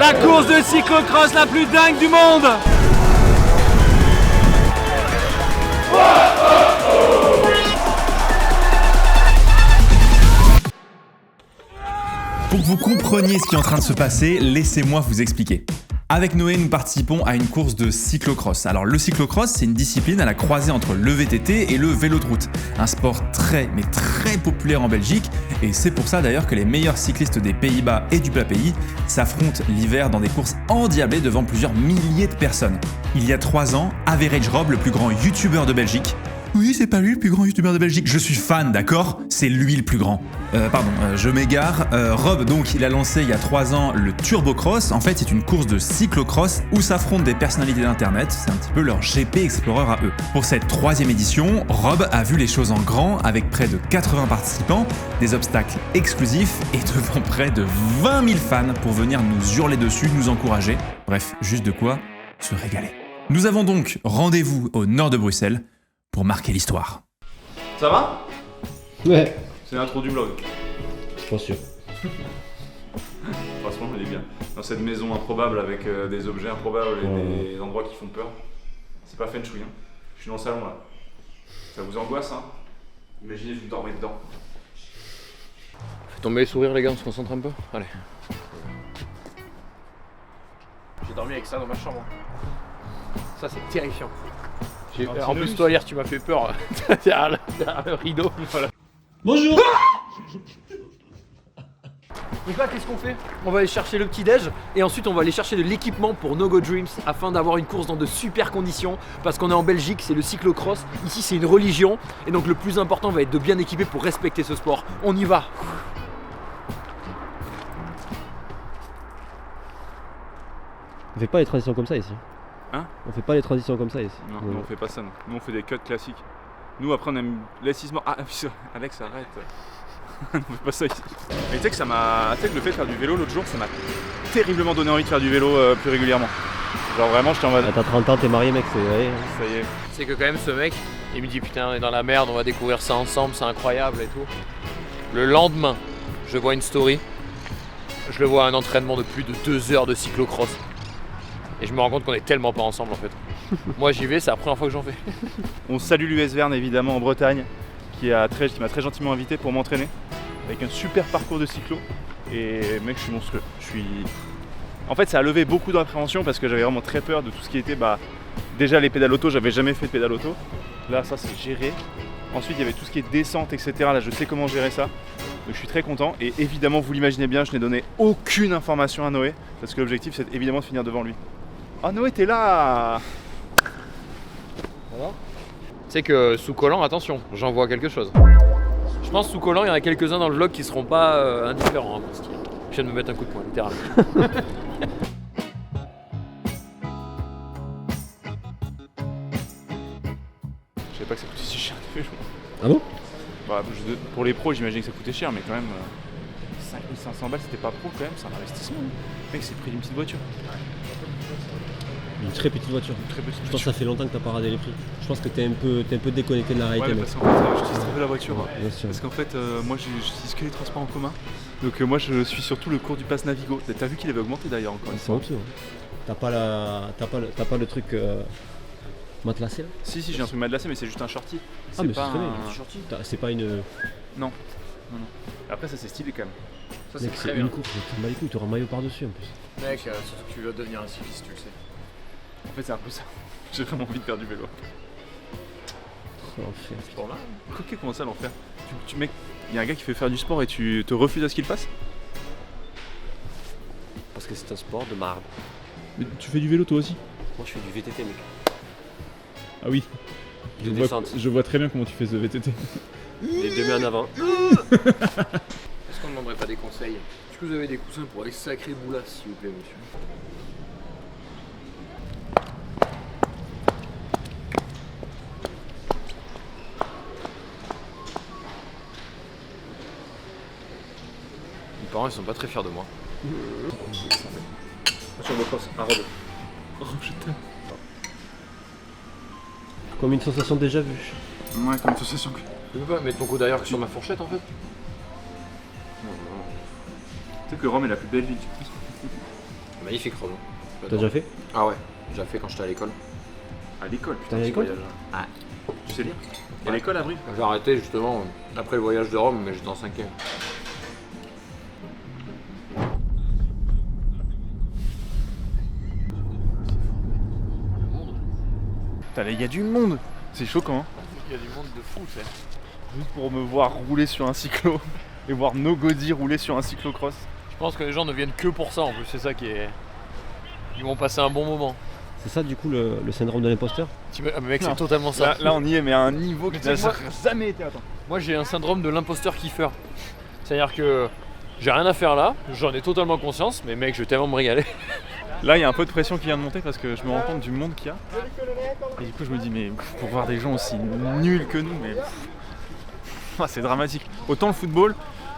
La course de cyclocross la plus dingue du monde. Pour que vous compreniez ce qui est en train de se passer, laissez-moi vous expliquer. Avec Noé, nous participons à une course de cyclocross. Alors le cyclocross, c'est une discipline à la croisée entre le VTT et le vélo de route. Un sport très populaire en Belgique, et c'est pour ça d'ailleurs que les meilleurs cyclistes des Pays-Bas et du plat pays s'affrontent l'hiver dans des courses endiablées devant plusieurs milliers de personnes. Il y a 3 ans, Average Rob, le plus grand youtubeur de Belgique. Oui, c'est pas lui le plus grand youtubeur de Belgique. Je suis fan, d'accord ? C'est lui le plus grand. Je m'égare. Rob, donc, il a lancé il y a 3 ans le Turbocross. En fait, c'est une course de cyclocross où s'affrontent des personnalités d'internet. C'est un petit peu leur GP Explorer à eux. Pour cette 3e édition, Rob a vu les choses en grand avec près de 80 participants, des obstacles exclusifs et devant près de 20 000 fans pour venir nous hurler dessus, nous encourager. Bref, juste de quoi se régaler. Nous avons donc rendez-vous au nord de Bruxelles pour marquer l'histoire. Ça va ? Ouais. C'est l'intro du vlog. Pas sûr. Franchement, elle est bien. Dans cette maison improbable avec des objets improbables et des endroits qui font peur. C'est pas feng shui, hein. Je suis dans le salon là. Ça vous angoisse, hein ? Imaginez, vous dormez dedans. Fais tomber les sourires, les gars, on se concentre un peu. Allez. J'ai dormi avec ça dans ma chambre. Ça, c'est terrifiant. En plus, toi, hier, tu m'as fait peur derrière le rideau. Voilà. Bonjour. Donc là, qu'est-ce qu'on fait ? On va aller chercher le petit-déj et ensuite on va aller chercher de l'équipement pour No Go Dreams afin d'avoir une course dans de super conditions parce qu'on est en Belgique, c'est le cyclocross. Ici, c'est une religion et donc le plus important va être de bien équiper pour respecter ce sport. On y va. On fait pas les transitions comme ça ici. Hein ? On fait pas les transitions comme ça ici. Non, nous on fait pas ça. Nous on fait des cuts classiques. Nous après on aime l'assistement. Ah, Alex, arrête. On fait pas ça ici. Mais tu sais que ça m'a. Tu sais que le fait de faire du vélo l'autre jour, ça m'a terriblement donné envie de faire du vélo plus régulièrement. Genre vraiment, j'étais en mode. Ah, t'as 30 ans, t'es marié, mec, c'est vrai. Ça y est. C'est que quand même ce mec, il me dit putain, on est dans la merde, on va découvrir ça ensemble, c'est incroyable et tout. Le lendemain, je vois une story, je le vois à un entraînement de plus de 2 heures de cyclocross. Et je me rends compte qu'on est tellement pas ensemble en fait. Moi j'y vais, c'est la première fois que j'en fais. On salue l'US Verne évidemment en Bretagne qui m'a très gentiment invité pour m'entraîner avec un super parcours de cyclo. Et mec, je suis monstrueux. En fait, ça a levé beaucoup d'appréhension parce que j'avais vraiment très peur de tout ce qui était déjà les pédales auto, j'avais jamais fait de pédales auto. Là, ça c'est géré. Ensuite, il y avait tout ce qui est descente, etc. Là, je sais comment gérer ça. Donc, je suis très content. Et évidemment, vous l'imaginez bien, je n'ai donné aucune information à Noé parce que l'objectif, c'est évidemment de finir devant lui. Oh Noé, t'es là! Voilà. Tu sais que sous collant, attention, j'en vois quelque chose. Je pense sous collant, il y en a quelques-uns dans le vlog qui seront pas indifférents. Parce qu'il vient de me mettre un coup de poing, littéralement. Je savais pas que ça coûtait si cher de vélo. Ah bon ? Pour les pros, j'imaginais que ça coûtait cher, mais quand même 5500 balles, c'était pas pro quand même, c'est un investissement. Mec, c'est le prix d'une petite voiture. Une très petite voiture. Très petite Je pense que ça fait longtemps que t'as pas radé les prix. Je pense que t'es un peu déconnecté de la réalité. Ouais, mais mec. parce qu'en fait, j'utilise très peu la voiture. Bien sûr. Parce qu'en fait, moi, j'utilise que les transports en commun. Donc moi, je suis surtout le cours du pass Navigo. T'as vu qu'il avait augmenté d'ailleurs encore une C'est fois. en dessous. Hein. T'as pas le truc matelassé là ? Si, j'ai un truc matelassé, mais c'est juste un shorty. Ah mais pas c'est très bien, un un shorty. C'est pas une... Non. Après, ça c'est stylé quand même. Ça Mec, c'est une course, tu m'as les couilles, t'auras un maillot par-dessus en plus. Mec, surtout que tu veux devenir un cycliste, tu le sais. En fait, c'est un peu ça. J'ai vraiment envie de faire du vélo. Oh, l'enfer. C'est pour là. Ok, comment ça l'enfer ? Mec, il y a un gars qui fait faire du sport et tu te refuses à ce qu'il fasse ? Parce que c'est un sport de marde. Mais tu fais du vélo toi aussi ? Moi je fais du VTT mec. Ah oui. De descente. Je vois très bien comment tu fais ce VTT. Les 2 mains en avant. Est-ce qu'on ne demanderait pas des conseils ? Est-ce que vous avez des coussins pour les sacrés boulas, s'il vous plaît, monsieur ? Mes parents, ils sont pas très fiers de moi. Sur le cross, à Rob. Oh, je t'aime. Comme une sensation déjà vue. Ouais, comme une sensation que... Tu peux pas mettre ton coup derrière sur ma fourchette, en fait ? Tu sais que Rome est la plus belle ville. Magnifique Rome. T'as déjà fait? Ah ouais, j'ai fait quand j'étais à l'école. À l'école, T'es putain. allé à l'école? Tu sais lire? Et à l'école à Brive? J'ai arrêté justement après le voyage de Rome, mais j'étais en 5e. Putain, il y a du monde. C'est choquant. Hein. Il y a du monde de fou, tu sais. Juste pour me voir rouler sur un cyclo et voir Nogodi rouler sur un cyclocross. Je pense que les gens ne viennent que pour ça en plus, c'est ça qui est. Ils vont passer un bon moment. C'est ça du coup le syndrome de l'imposteur? Ah, mais mec, Non. c'est totalement ça. Là, on y est, mais à un niveau Mais que tu sais ça que n'a jamais été atteint. Moi j'ai un syndrome de l'imposteur kiffeur. C'est-à-dire que j'ai rien à faire là, j'en ai totalement conscience, mais mec, je vais tellement me régaler. Là, il y a un peu de pression qui vient de monter parce que je me rends compte du monde qu'il y a. Et du coup, je me dis, mais pour voir des gens aussi nuls que nous, mais c'est dramatique. Autant le football,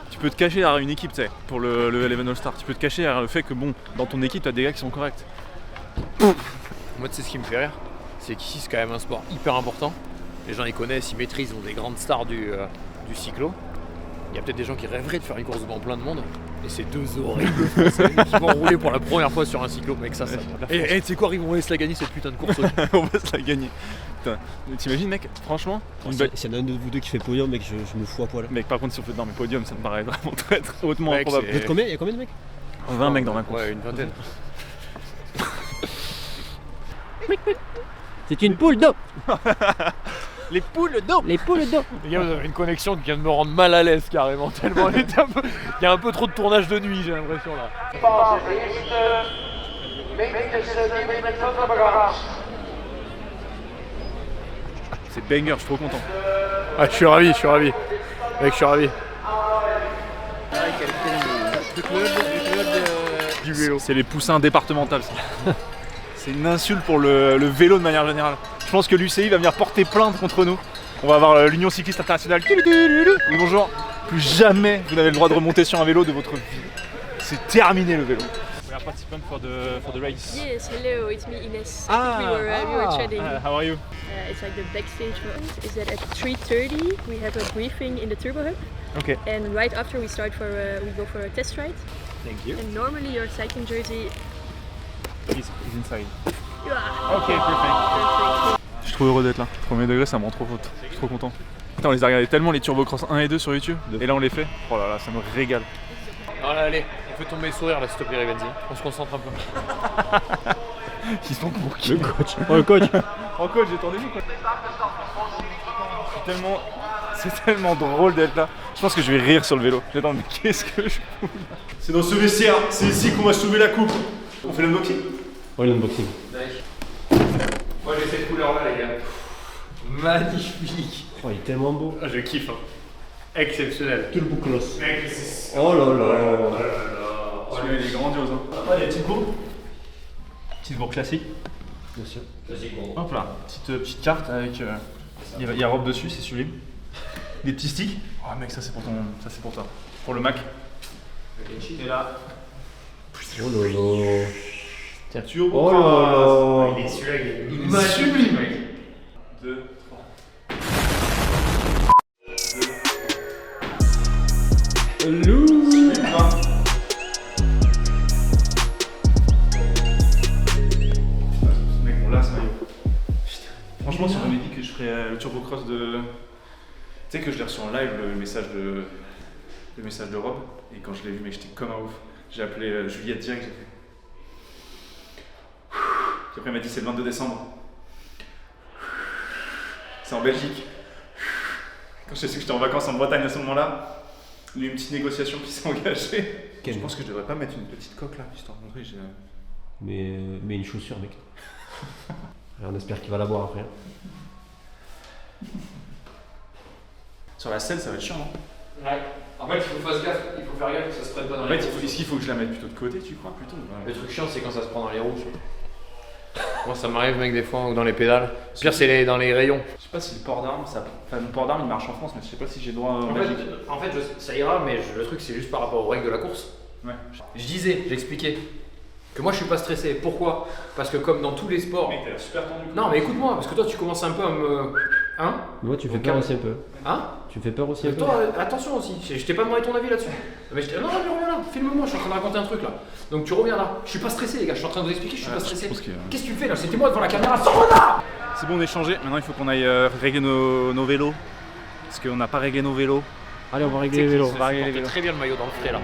tu peux te cacher derrière une équipe, tu sais, pour le Eleven All-Star. Tu peux te cacher derrière le fait que, bon, dans ton équipe, tu as des gars qui sont corrects. Moi, tu sais ce qui me fait rire, c'est qu'ici c'est quand même un sport hyper important. Les gens ils connaissent, ils maîtrisent, ils ont des grandes stars du cyclo. Il y a peut-être des gens qui rêveraient de faire une course devant plein de monde. Et c'est deux horribles Français qui vont rouler pour la première fois sur un cyclo, mec, ça. Et tu sais quoi, ils vont se la gagner cette putain de course. On va se la gagner. Putain, t'imagines, mec, franchement, une belle- S'il y en a un de vous deux qui fait podium, mec, je me fous à poil. Mec, par contre, si on fait dans mes podiums, ça me paraît vraiment très hautement Mec, improbable. Vous êtes combien? Il y a combien de mecs? 20 mecs dans la course. Ouais, une vingtaine. C'est une poule d'eau! Les poules d'eau. Les poules d'eau! Les gars, vous avez une connexion qui vient de me rendre mal à l'aise carrément, tellement il y a un peu trop de tournage de nuit, j'ai l'impression là. C'est banger, je suis trop content. Ah, je suis ravi. Mec, je suis ravi. Du vélo. C'est les poussins départementales, ça. C'est une insulte pour le vélo de manière générale. Je pense que l'UCI va venir porter plainte contre nous. On va avoir l'Union Cycliste Internationale. Oui, bonjour. Plus jamais vous n'avez le droit de remonter sur un vélo de votre vie. C'est terminé le vélo. We are participants for the race. Yes, hello, it's me Ines. Ah, I think we were chatting. How are you? It's like the backstage moment. Is that at 3:30 we have a briefing in the Turbo Hub, Okay. and right after we go for a test ride. Thank you. And normally your cycling jersey. He's inside. Yeah, Ok, perfect. perfect. Je suis trop heureux d'être là. Premier degré, ça me rend trop faute. Je suis trop content. Putain, on les a regardés tellement les Turbocross 1 et 2 sur YouTube. Et là, on les fait. Oh là là, ça me régale. Alors allez, on fait tomber le sourire là, s'il te plaît, Rivenzi. On se concentre un peu. Ils sont pour qui? Le coach! Oh, le coach! En coach, j'ai tourné quoi. C'est tellement drôle d'être là. Je pense que je vais rire sur le vélo. J'attends, mais qu'est-ce que je fous là? C'est dans ce vestiaire, c'est ici qu'on va sauver la coupe. On fait l'unboxing? Oh, l'unboxing. Moi j'ai cette couleur là, les gars. Magnifique. Oh, il est tellement beau. Ah, je kiffe. Hein. Exceptionnel. Turbo Cross. Mec, c'est. Oh là là! Oh, lui, il est grandiose. Hein. Ah, les petites bourres. Petite bourre classique. Bien sûr. Hop là, petite carte avec. Il y a robe dessus, c'est sublime. Des petits sticks. Oh mec, ça c'est pour toi. Pour le Mac. Et là. Oh là là! Tiens, Turbo. Oh là là! Il est celui-là, il est sublime, mec. 2, 3. Loup! Mec, on l'a ce maillot. Franchement, si on m'avait dit que je ferais le Turbocross de. Tu sais que je l'ai reçu en live le message de Rob, et quand je l'ai vu, mec, j'étais comme un ouf. J'ai appelé Juliette direct, j'ai fait. Puis après, elle m'a dit c'est le 22 décembre. C'est en Belgique. Quand je sais que j'étais en vacances en Bretagne à ce moment-là, il y a eu une petite négociation qui s'est engagée. Je pense que je devrais pas mettre une petite coque là, histoire de montrer. Mais une chaussure, mec. On espère qu'il va l'avoir après. Sur la selle, ça va être chiant, non? Ouais. En fait, il faut faire gaffe que ça se prenne pas dans En les fait, roues. est-ce qu'il faut que je la mette plutôt de côté, tu crois, plutôt? Le truc chiant, c'est quand ça se prend dans les roues. Moi, ça m'arrive, mec, des fois, ou dans les pédales. Pire, c'est dans les rayons. Je sais pas si le port d'armes, le port d'armes il marche en France, mais je sais pas si j'ai droit en En Belgique. fait, ça ira, mais le truc, c'est juste par rapport aux règles de la course. Ouais. J'expliquais que moi, je suis pas stressé. Pourquoi? Parce que comme dans tous les sports. Mec, t'as l'air super tendu. Non, mais écoute-moi, parce que toi, tu commences un peu Hein? Moi, tu fais Ok. peur aussi un peu. Hein? Tu fais peur aussi un peu. Toi, attention aussi, je t'ai pas demandé ton avis là-dessus. Mais non, reviens là, filme-moi, je suis en train de raconter un truc là. Donc tu reviens là. Je suis pas stressé les gars, je suis en train de vous expliquer, je suis pas stressé. Qu'est-ce que tu fais là? C'était moi devant la caméra, sors là! C'est bon, on est changé. Maintenant, il faut qu'on aille régler nos vélos. Parce qu'on n'a pas réglé nos vélos. Allez, on va régler les vélos. On va régler les Portez vélos. très bien le maillot dans le frais là.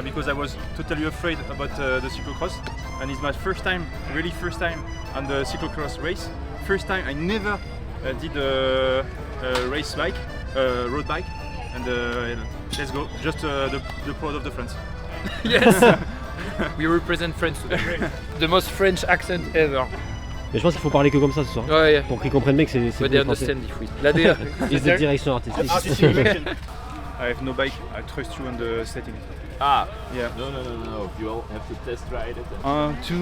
Because I was totally afraid about the cyclocross, and it's my first time, really first time on the cyclocross race. First time I never did a race bike, road bike, and let's go. Just the proud of the France. Yes! We represent France today. The most French accent ever. Mais je pense qu'il faut parler que comme ça ce soir. Ouais, yeah. Pour qu'ils comprennent bien que c'est But they pour les Français. understand if we. Là, déjà. Ils ont direction artistique. I have no bike. I trust you on the setting. Ah, Yeah. no. You all have to test ride it. 1, 2.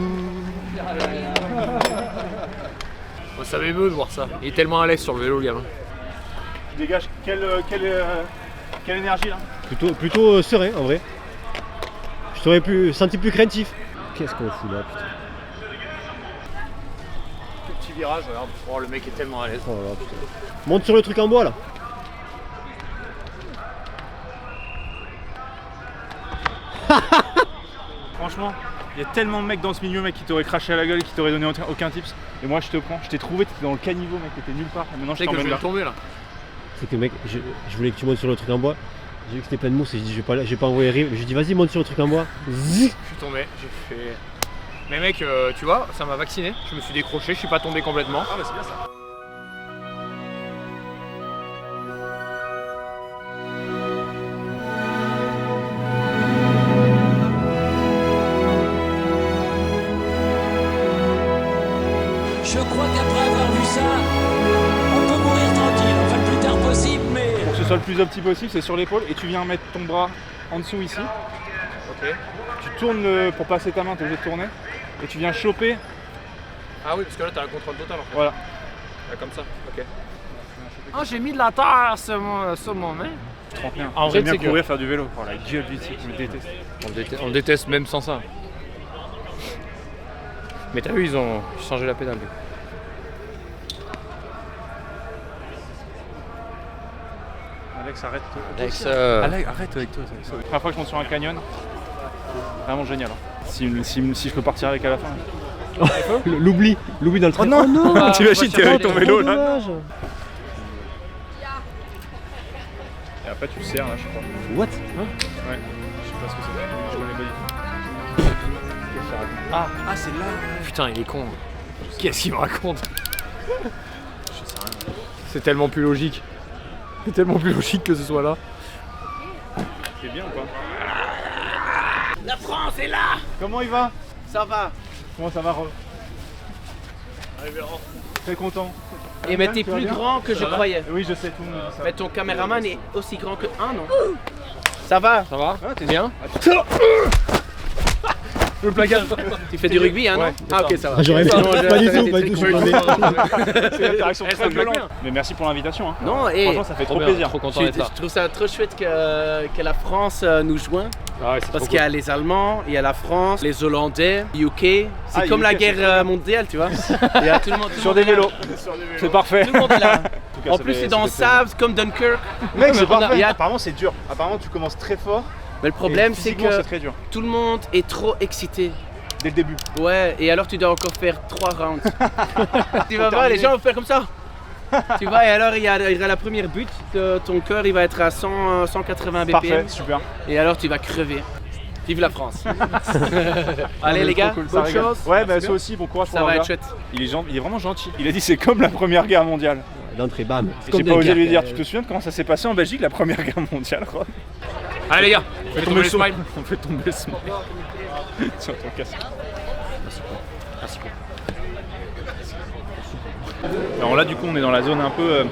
Bon, ça m'émeut de voir ça. Il est tellement à l'aise sur le vélo, le gamin. Dégage. Quelle énergie là. Plutôt serein en vrai. Je t'aurais senti plus craintif. Qu'est-ce qu'on fout là, putain. Tout petit virage, regarde. Oh, le mec est tellement à l'aise. Oh là là, putain. Monte sur le truc en bois là. Franchement, il y a tellement de mecs dans ce milieu, mec, qui t'auraient craché à la gueule et qui t'auraient donné aucun tips. Et moi, je te prends. Je t'ai trouvé, t'étais dans le caniveau, mec, t'étais nulle part. Et maintenant, Tu je sais que je t'emmène vais là. tomber là. C'est que mec, je voulais que tu montes sur le truc en bois. J'ai vu que c'était plein de mousse et j'ai dit je vais pas envoyer rire. J'ai dit vas-y monte sur le truc en bois. Zzz. Je suis tombé, j'ai fait. Mais mec, tu vois, ça m'a vacciné. Je me suis décroché, je suis pas tombé complètement. Ah bah c'est bien ça. Je crois qu'après avoir vu ça, on peut mourir tranquille, enfin le plus tard possible, mais... Pour que ce soit le plus opti possible, c'est sur l'épaule et tu viens mettre ton bras en dessous ici. Ok. Tu tournes pour passer ta main, t'es obligé de tourner. Et tu viens choper. Ah oui, parce que là t'as un contrôle total en fait. Voilà. Là, comme ça, ok. Ah, j'ai mis de la terre sur mon main. 31. En vrai, J'aime bien c'est que- courir, faire du vélo. Oh la gueule du type, je me déteste. On le déteste même sans ça. Mais t'as vu, ils ont changé la pédale. Alex, arrête. Alex, Alex, arrête avec toi. C'est la première fois que je monte sur un canyon. Vraiment génial. Hein. Si je peux partir avec à la fin. L'oubli dans le train. non, Ah, t'imagines, moi, t'es avec je ton sais vélo là. Dommage. Et après tu serres là, je sais pas. What Ouais. Je sais pas ce que c'est. Je connais pas du tout. Qu'est-ce que ça raconte? Ah, c'est là. Putain, il est con. Qu'est-ce qu'il me raconte? C'est tellement plus logique. C'est tellement plus logique que ce soit là. C'est bien ou pas? La France est là! Comment il va? Ça va. Comment ça va, Rob? Très content. Et mais t'es Tu vas plus bien grand que je croyais. Oui, je sais, tout le monde dit ça. Mais ton caméraman est aussi grand que un, non? Ça va? Ça va? Ah, t'es Bien? le placard. Tu fais du rugby, hein, non? Ouais, Ah, ok, ça va. Ah, j'aurais Non, pas du tout, pas du tout. C'est l'interaction Eh, ça très me plaît violente. bien. Mais merci pour l'invitation. Hein. Non, et Franchement, ça fait trop bien, plaisir. trop je, content d'être là. je trouve ça trop chouette que la France nous joint. Ah ouais, c'est Parce trop qu'il y a les Allemands, il y a la France, les Hollandais, UK. C'est Ah, comme UK, la c'est guerre trop bien. mondiale, tu vois. Il y a tout le monde, tout le Sur monde des est là. vélos. C'est parfait. Tout le monde est là. En tout cas, En ça plus, fait- c'est ça dans fait plaisir. Sabres comme Dunkirk. Mec, c'est on a- parfait. il y a- Apparemment, c'est dur. Apparemment, tu commences très fort. Mais le problème, Et c'est physiquement, que c'est très dur. tout le monde est trop excité. Dès le début. Ouais, et alors tu dois encore faire 3 rounds. Tu vas voir, terminer. les gens vont faire comme ça. Tu vois, et alors il y a la première butte, ton cœur il va être à 180 BPM. Parfait, super. Et alors tu vas crever. Vive la France. Allez les gars, Trop cool, ça bonne régale. chose. Ouais, bah ça aussi, bon courage pour Ça va le être gars. chouette. Il est vraiment gentil. Il a dit c'est comme la première guerre mondiale. D'entrée, bam. Et j'ai pas osé lui dire, tu te souviens de comment ça s'est passé en Belgique la première guerre mondiale, Rob? Allez les gars, faites tomber le smile. On fait tomber le smile. Sur ton casque. Alors là du coup on est dans la zone un peu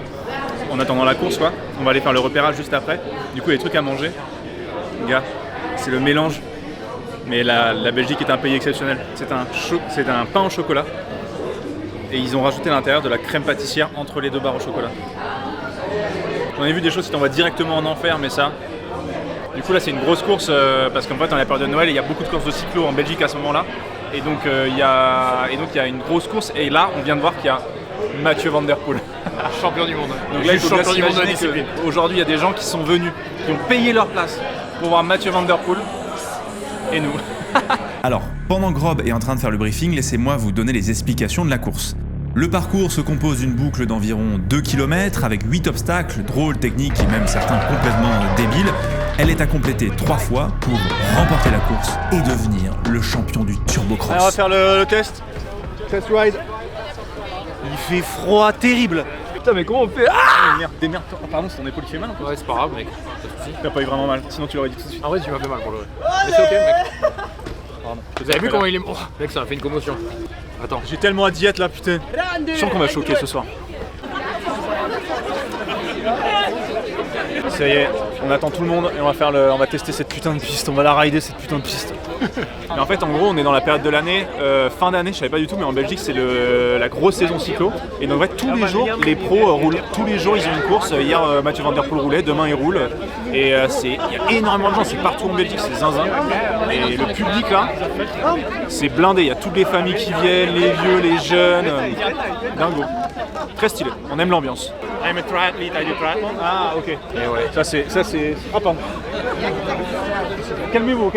en attendant la course quoi. On va aller faire le repérage juste après. Du coup il y a des trucs à manger. Gars, c'est le mélange. Mais la Belgique est un pays exceptionnel. C'est un pain au chocolat. Et ils ont rajouté à l'intérieur de la crème pâtissière entre les deux barres au chocolat. J'en ai vu des choses qui t'envoient directement en enfer, mais ça, Du coup là c'est une grosse course parce qu'en fait on est à la période de Noël et il y a beaucoup de courses de cyclo en Belgique à ce moment-là. Et donc il y a une grosse course et là on vient de voir qu'il y a Mathieu Van Der Poel. Champion du monde. Donc là il faut bien champion du monde de la s'imaginer discipline. qu'aujourd'hui il y a des gens qui sont venus, qui ont payé leur place pour voir Mathieu Van Der Poel et nous. Alors, pendant que Rob est en train de faire le briefing, laissez-moi vous donner les explications de la course. Le parcours se compose d'une boucle d'environ 2 km avec 8 obstacles, drôles, techniques et même certains complètement débiles. Elle est à compléter 3 fois pour remporter la course et devenir le champion du turbocross. Allez, on va faire le test. Test ride. Il fait froid terrible. Putain mais comment on fait? Démerde-toi. Pardon, c'est ton épaule qui fait mal. Ouais, c'est pas grave, mec. Pas de soucis. T'as pas eu vraiment mal, sinon tu l'aurais dit tout de suite. En vrai, tu m'as fait mal pour le vrai. Mais c'est ok, mec. Pardon. Vous avez vu comment il est. Oh, mec, ça m'a fait une commotion. Attends. J'ai tellement à diète là, putain. Je sens qu'on va choquer ce soir. Ça y est, on attend tout le monde et on va tester cette putain de piste, on va la rider cette putain de piste. Mais en fait en gros on est dans la période de l'année, fin d'année, je savais pas du tout, mais en Belgique c'est la grosse saison cyclo. Et donc en fait tous les jours les pros roulent, tous les jours ils ont une course. Hier Mathieu Van Der Poel roulait, demain il roule. Et il y a énormément de gens, c'est partout en Belgique, c'est zinzin. Et le public là, c'est blindé, il y a toutes les familles qui viennent, les vieux, les jeunes, dingo. Très stylé, on aime l'ambiance. I'm a triathlete, I do triathlon. Ah ok. Et ouais. Ça c'est. Ah pardon. Calmez-vous, ok?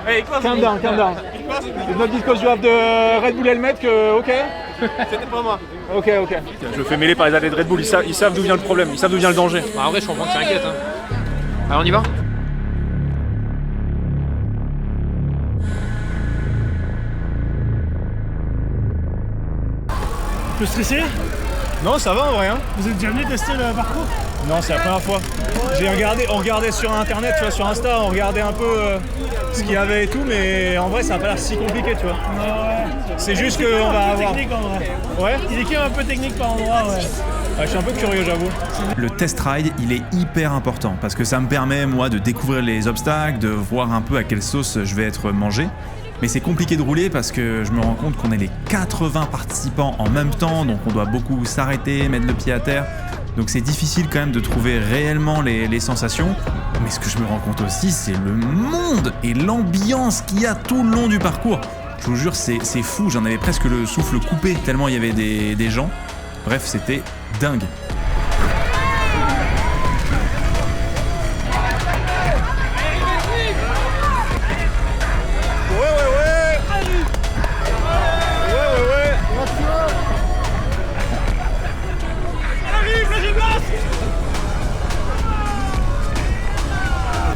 Hey, calm down. It's not because you have the Red Bull helmet que ok? C'était pas moi. Ok. Je me fais mêler par les athlètes de Red Bull, ils savent d'où vient le problème, ils savent d'où vient le danger. Bah, en vrai, je comprends que ça inquiète. Hein. Allez, on y va? Un peu stressé? Non, ça va en vrai. Hein. Vous êtes déjà venu tester le parcours? Non, c'est la première fois. On regardait sur internet, tu vois, sur Insta, on regardait un peu ce qu'il y avait et tout, mais en vrai ça n'a pas l'air si compliqué, tu vois. Ouais. C'est juste qu'on va avoir. Technique en vrai. Ouais. Il est quand même un peu technique par endroit, ouais. Je suis un peu curieux, j'avoue. Le test ride, il est hyper important parce que ça me permet, moi, de découvrir les obstacles, de voir un peu à quelle sauce je vais être mangé. Mais c'est compliqué de rouler parce que je me rends compte qu'on est les 80 participants en même temps, donc on doit beaucoup s'arrêter, mettre le pied à terre. Donc c'est difficile quand même de trouver réellement les sensations. Mais ce que je me rends compte aussi, c'est le monde et l'ambiance qu'il y a tout le long du parcours. Je vous jure, c'est fou, j'en avais presque le souffle coupé tellement il y avait des gens. Bref, c'était dingue.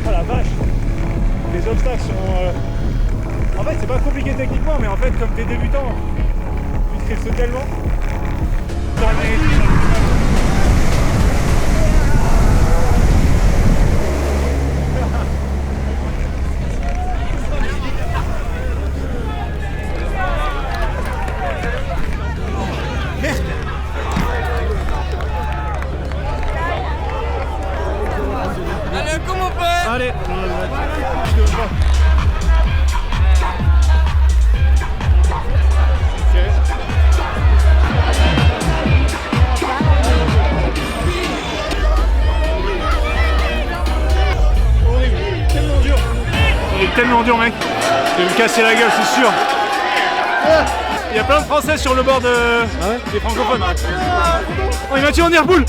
Oh la vache. Les obstacles sont... En fait c'est pas compliqué techniquement, mais en fait comme t'es débutant, tu te stresses tellement. Allez, horrible, tellement dur. Il est tellement dur, mec. Je vais me casser la gueule, c'est sûr. Il y a plein de Français sur le bord des francophones. Oh, Mathieu Van Der Poel.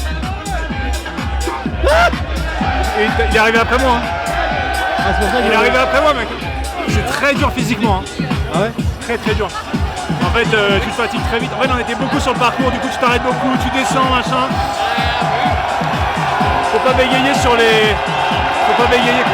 Et il est arrivé après moi. Hein. Ah, c'est pour ça qu'il Il est arrivé après moi, mec. C'est très dur physiquement. Hein. Ah ouais? Très dur. En fait, tu te fatigues très vite. En fait, on était beaucoup sur le parcours, du coup, tu t'arrêtes beaucoup, tu descends, machin. Faut pas bégayer sur les. Faut pas bégayer, quoi.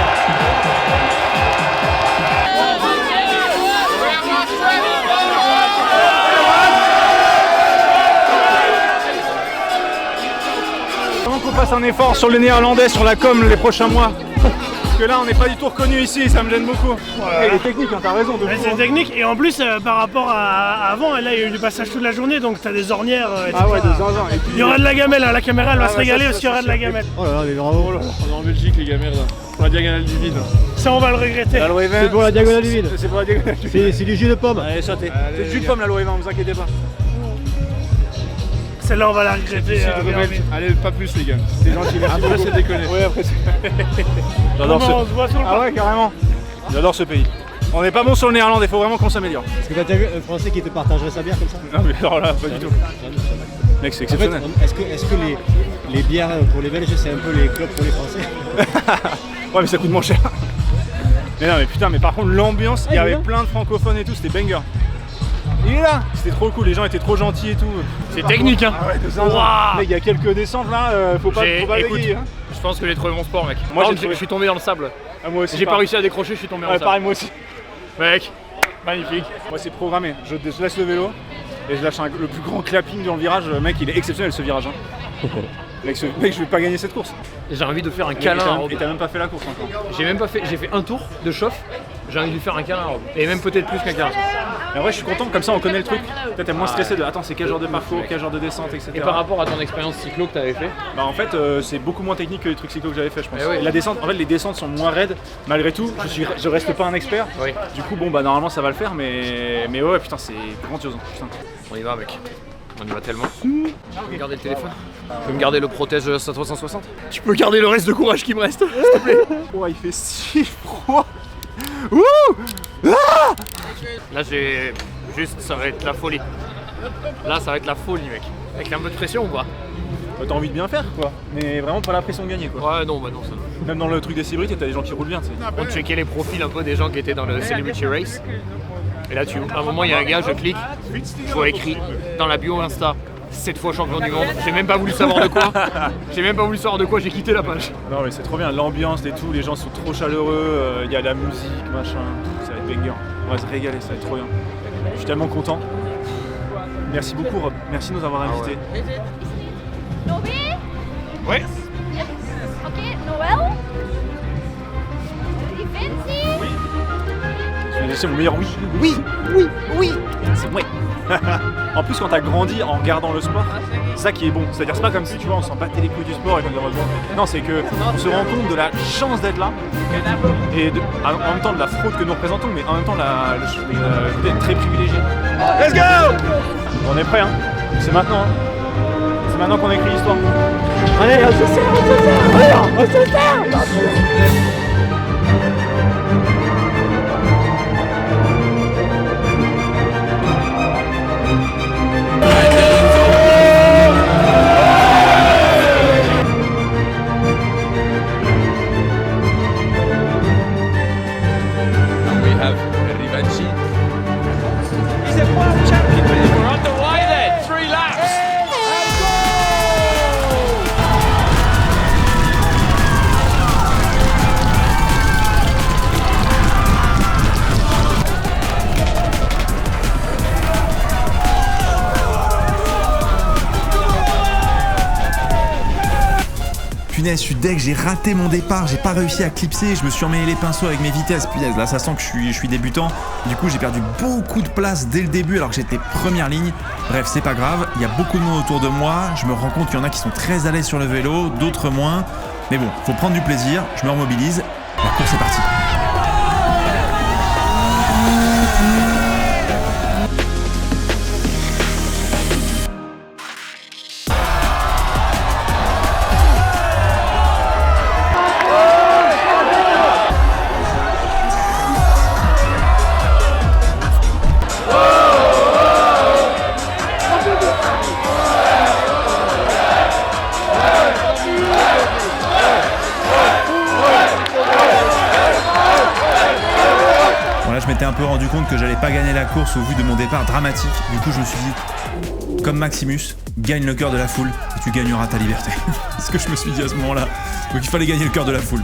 Qu'on fasse un effort sur le néerlandais, sur la com les prochains mois. Parce que là on n'est pas du tout reconnu ici, ça me gêne beaucoup. Ouais. Et les techniques, hein, t'as raison. C'est technique et en plus par rapport à avant, là il y a eu du passage toute la journée donc t'as des ornières. Ah ouais, des zinzins. Il y aura de la gamelle, hein. La caméra elle va se régaler parce qu'il y aura de la gamelle. Oh là là, mais bravo. On est en Belgique les gamères là, pour la diagonale du vide. Ça on va le regretter. C'est pour la diagonale du vide. C'est pour la diagonale du vide. C'est du jus de pomme. Allez, sautez. C'est du jus de pomme l'aloe vera, vous inquiétez pas. Celle-là, on va la regretter. Allez, pas plus les gars. C'est gentil, merci. Après c'est déconné. Ouais, après c'est... J'adore On se voit sur le Ah ouais, carrément. J'adore ce pays. On n'est pas bon sur le néerlandais, il faut vraiment qu'on s'améliore. Est-ce que t'as déjà vu un Français qui te partagerait sa bière comme ça? Non mais alors là, pas du tout. Mec, c'est exceptionnel. En fait, est-ce que les bières pour les Belges, c'est un peu les clubs pour les Français? Ouais, mais ça coûte moins cher. Mais non, mais putain, mais par contre, l'ambiance, il y avait plein de francophones et tout, c'était banger. Il est là. C'était trop cool, les gens étaient trop gentils et tout. C'est technique, hein. Ah ouais, de ça. Mec, il y a quelques descentes là, faut pas bégayer. Hein. Je pense que j'ai trouvé mon sport, mec. Moi, je suis tombé dans le sable. Ah, moi aussi. J'ai pas réussi à décrocher, je suis tombé dans le sable. Pareil, moi aussi. Mec, magnifique. Moi, c'est programmé. Je laisse le vélo et je lâche le plus grand clapping dans le virage. Mec, il est exceptionnel ce virage. Hein. Mec, je vais pas gagner cette course. J'ai envie de faire un câlin à Rob. Et t'as même pas fait la course encore. J'ai fait un tour de chauffe. J'ai envie de lui faire un câlin à Rob. Et même peut-être plus qu'un câlin. Mais en vrai, je suis content, comme ça on connaît le truc. Peut-être t'es moins stressé de attends, c'est quel genre de parcours, quel genre de descente, etc. Et par rapport à ton expérience cyclo que t'avais fait? Bah en fait, c'est beaucoup moins technique que les trucs cyclo que j'avais fait, je pense. Ouais. Et la descente, en fait, les descentes sont moins raides. Malgré tout, je reste pas un expert. Oui. Du coup, bon, bah normalement ça va le faire, mais ouais, putain, c'est grandiose. Putain. On y va, mec. On y va tellement. Tu peux me garder le téléphone? Tu peux me garder le protège 360? Tu peux garder le reste de courage qui me reste, s'il te plaît? Oh, il fait si froid. Là, j'ai juste, ça va être la folie. Là, ça va être la folie, mec. Avec un peu de pression ou pas? Bah, t'as envie de bien faire, quoi. Mais vraiment pas la pression de gagner, quoi. Ouais, non, bah non, ça non. Même dans le truc des célébrités, t'as des gens qui roulent bien, tu sais. On checkait les profils un peu des gens qui étaient dans le Celebrity Race. Et là, à un moment, il y a un gars, je clique, je vois écrit dans la bio Insta, 7 fois champion du monde. J'ai même pas voulu savoir de quoi. J'ai quitté la page. Non, mais c'est trop bien, l'ambiance et tout, les gens sont trop chaleureux, il y a la musique, machin, ça va être banger. On va se régaler, ça va être trop bien. Je suis tellement content. Merci beaucoup, Rob. Merci de nous avoir invités. Ouais. Ok, Noël. Vinci. C'est mon meilleur oui. Oui. C'est moi. En plus, quand t'as grandi en regardant le sport, c'est ça qui est bon. C'est-à-dire, c'est pas comme si tu vois, on s'en battait les couilles du sport et qu'on dirait bon. Non, c'est que on se rend compte de la chance d'être là et en même temps de la fraude que nous représentons, mais en même temps d'être très privilégié. Let's go! On est prêt, hein? C'est maintenant. Hein? C'est maintenant qu'on écrit l'histoire. Allez, on se serre. On se serre. Punaise, je suis deg, j'ai raté mon départ, j'ai pas réussi à clipser, je me suis emmêlé les pinceaux avec mes vitesses, punaise, là ça sent que je suis débutant, du coup j'ai perdu beaucoup de place dès le début alors que j'étais première ligne. Bref, c'est pas grave, il y a beaucoup de monde autour de moi, je me rends compte qu'il y en a qui sont très à l'aise sur le vélo, d'autres moins, mais bon, faut prendre du plaisir, je me remobilise, la course est partie. Je m'étais un peu rendu compte que j'allais pas gagner la course au vu de mon départ dramatique. Du coup, je me suis dit, comme Maximus, gagne le cœur de la foule et tu gagneras ta liberté. C'est ce que je me suis dit à ce moment-là. Donc il fallait gagner le cœur de la foule.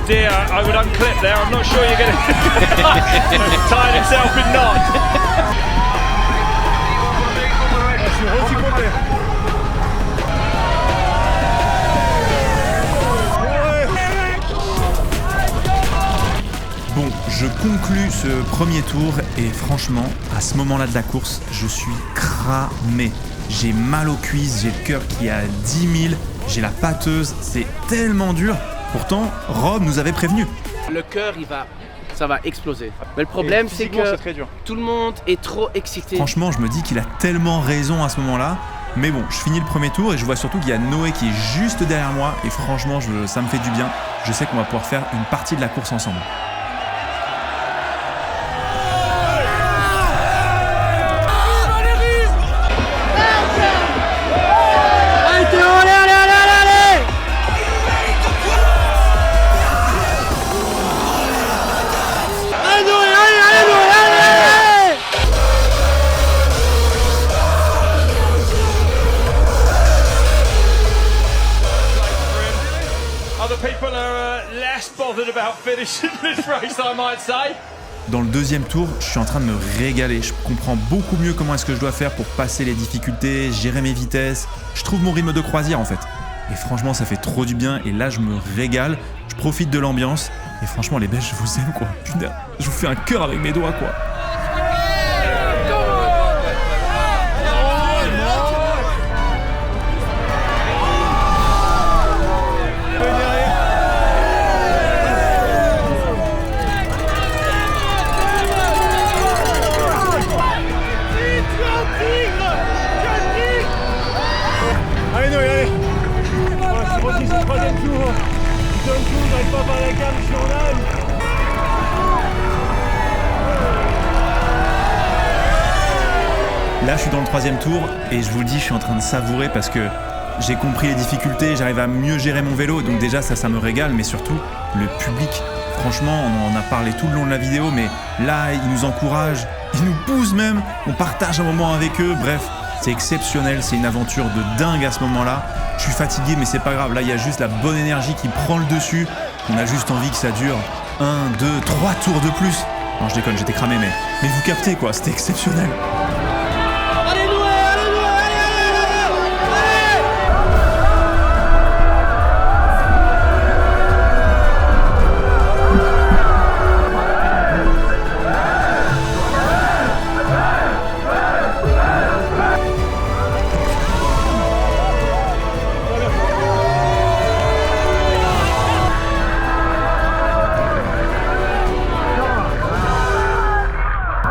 Dear, I would unclip there. I'm not sure you're going to tie himself in knots. Bon, je conclus ce premier tour et franchement, à ce moment-là de la course, je suis cramé. J'ai mal aux cuisses, j'ai le cœur qui est à 10 000, j'ai la pâteuse, c'est tellement dur. Pourtant, Rob nous avait prévenu. Le cœur, ça va exploser. Mais le problème, c'est que très dur. tout le monde est trop excité. Franchement, je me dis qu'il a tellement raison à ce moment-là. Mais bon, je finis le premier tour et je vois surtout qu'il y a Noé qui est juste derrière moi. Et franchement, ça me fait du bien. Je sais qu'on va pouvoir faire une partie de la course ensemble. Other people are less bothered about finishing this race, I might say. Dans le deuxième tour, je suis en train de me régaler. Je comprends beaucoup mieux comment est-ce que je dois faire pour passer les difficultés, gérer mes vitesses. Je trouve mon rythme de croisière en fait. Et franchement, ça fait trop du bien. Et là, je me régale. Je profite de l'ambiance. Et franchement, les Belges, je vous aime quoi. Putain, je vous fais un cœur avec mes doigts quoi. Allez Noé, allez. Je redis ce troisième tour. Deuxième tour, j'arrive pas à parler la cam, je suis en live. Là, je suis dans le troisième tour et je vous le dis, je suis en train de savourer parce que j'ai compris les difficultés, j'arrive à mieux gérer mon vélo. Donc déjà, ça me régale, mais surtout, le public. Franchement, on en a parlé tout le long de la vidéo, mais là, ils nous encouragent, ils nous poussent même. On partage un moment avec eux, bref. C'est exceptionnel, c'est une aventure de dingue à ce moment-là. Je suis fatigué, mais c'est pas grave. Là, il y a juste la bonne énergie qui prend le dessus. On a juste envie que ça dure 1, 2, 3 tours de plus. Non, je déconne, j'étais cramé, mais vous captez quoi, c'était exceptionnel.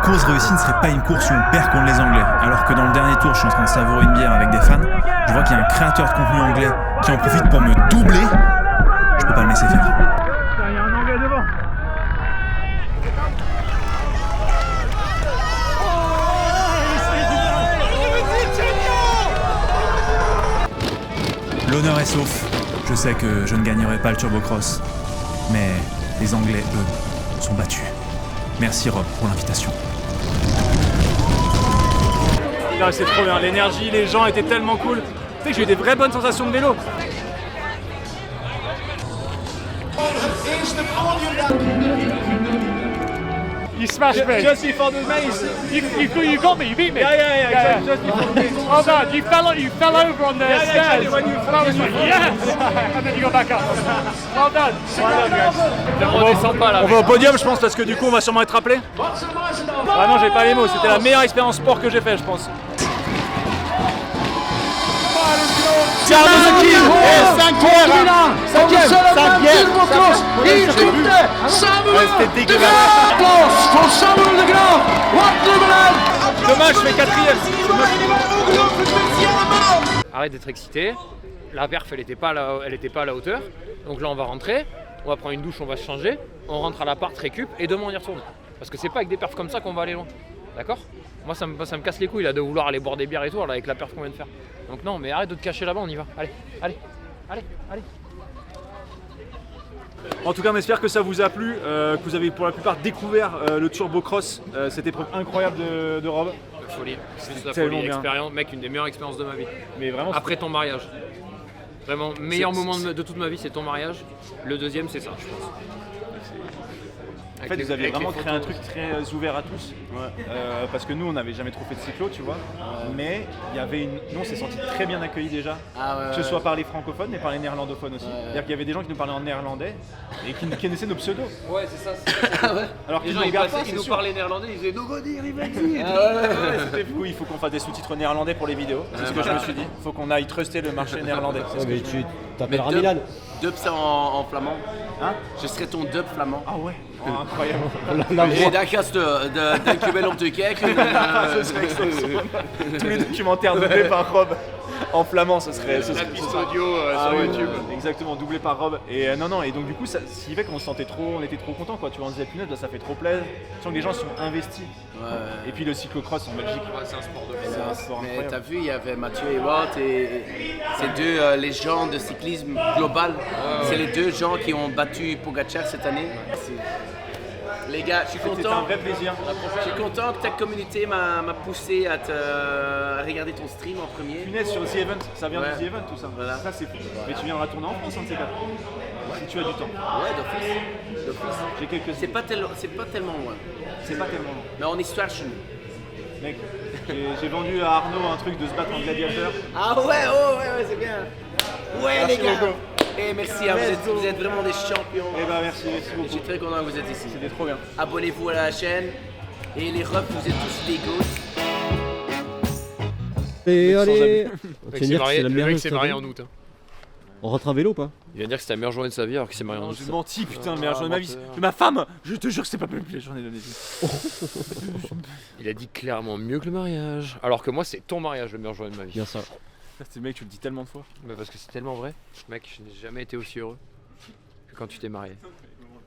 Course réussie ne serait pas une course où on perd contre les Anglais. Alors que dans le dernier tour, je suis en train de savourer une bière avec des fans. Je vois qu'il y a un créateur de contenu anglais qui en profite pour me doubler. Je peux pas le laisser faire. Il y a un Anglais devant. L'honneur est sauf. Je sais que je ne gagnerai pas le Turbocross. Mais les Anglais, eux, sont battus. Merci Rob pour l'invitation. C'est trop bien, l'énergie, les gens étaient tellement cool. Tu sais que j'ai eu des vraies bonnes sensations de vélo. You smashed me. Just before the maze. You got me. You beat me. Yeah. Just before the maze. Well done. You fell over on the stairs. When you fell over. Yes. And then you got back up. Well done. On va au podium, je pense, parce que du coup, on va sûrement être rappelé. Vraiment, j'ai pas les mots. C'était la meilleure expérience sport que j'ai fait, je pense. Dommage, je fais quatrième. Arrête d'être excité. La perf, elle était pas à la hauteur. Donc là, on va rentrer. On va prendre une douche, on va se changer. On rentre à l'appart, récup. Et demain, on y retourne. Parce que c'est pas avec des perfs comme ça qu'on va aller loin. D'accord ? Moi, ça me casse les couilles là, de vouloir aller boire des bières et tout là, avec la perf qu'on vient de faire. Donc non, mais arrête de te cacher là-bas, on y va. Allez. En tout cas, on espère que ça vous a plu, que vous avez pour la plupart découvert le Turbocross, cette épreuve incroyable de Rob. Folie, c'est la tellement folie, bien. expérience, mec, une des meilleures expériences de ma vie. Mais vraiment, après ton mariage. Vraiment, meilleur moment de toute ma vie, c'est ton mariage. Le deuxième, c'est ça, je pense. En fait, vous avez vraiment créé un truc très ouvert à tous. Parce que nous, on n'avait jamais trop fait de cyclo, tu vois. Mais il y avait nous, on s'est senti très bien accueillis déjà. Que ce soit par les francophones, mais par les néerlandophones aussi. C'est-à-dire qu'il y avait des gens qui nous parlaient en néerlandais et qui connaissaient nos pseudos. Ouais, c'est ça. Alors Les qu'ils gens, nous regardent pas, ils c'est nous sûr. parlaient néerlandais, ils disaient Nogodi, Rivenzi. C'était fou, il faut qu'on fasse des sous-titres néerlandais pour les vidéos. C'est ce que je me suis dit. Il faut qu'on aille truster le marché néerlandais. C'est ce que mais je me tu dis. t'appelleras Milan. Dub, c'est en flamand. Hein? Je serai ton dub flamand. Ah ouais, incroyable. Et d'accord, d'un cubel om te kijken. Ce serait exceptionnel. Tous les documentaires doublés par Rob en flamand, ce serait. La piste audio sur YouTube. Exactement, doublé par Rob. Et non, et donc du coup, ça, ce qui fait qu'on se sentait trop, on était trop contents quoi. Tu vois, on se disait punaise, là, ça fait trop plaisir. Tu sens que les gens sont investis. Et puis le cyclocross en Belgique. C'est un sport de C'est un sport Mais incroyable. t'as vu, il y avait Mathieu et Wout et ces deux légendes de cyclisme global. C'est les deux gens qui ont battu Pogacar cette année. Les gars, je suis C'était un content. vrai plaisir. Je suis content que ta communauté m'a poussé à regarder ton stream en premier. Punaise sur The Event, ça vient Ouais. de The Event tout ça. Voilà. Ça c'est fou. Mais tu viendras tourner en France, un de ces quatre. Si tu as du temps. Ouais, d'office. J'ai quelques. C'est pas tellement loin. C'est pas tellement long. Mais on est histoire chez nous. Mec, j'ai vendu à Arnaud un truc de se battre en gladiateur. Ah ouais, c'est bien. Ouais, Merci les gars. beaucoup. Et merci, hein, vous êtes vraiment des champions. Eh ben merci beaucoup. Je suis très content que vous êtes ici. C'était trop bien. Abonnez-vous à la chaîne. Et les refs, vous êtes tous des gosses. Et sans allez. Le Tu mec viens de dire que c'est la le meilleure mec journée s'est de sa marié vie. en août. On rentre à vélo ou pas? Il vient de dire que c'était la meilleure journée de sa vie alors qu'il s'est marié en Non, août. j'ai menti, putain, meilleure journée de ma vie. Mais ma femme, je te jure que c'est pas plus la journée de ma vie. Il a dit clairement mieux que le mariage. Alors que moi, c'est ton mariage, la meilleure journée de ma vie. Bien ça. C'est mec, tu le dis tellement de fois. Mais parce que c'est tellement vrai. Mec, je n'ai jamais été aussi heureux que quand tu t'es marié.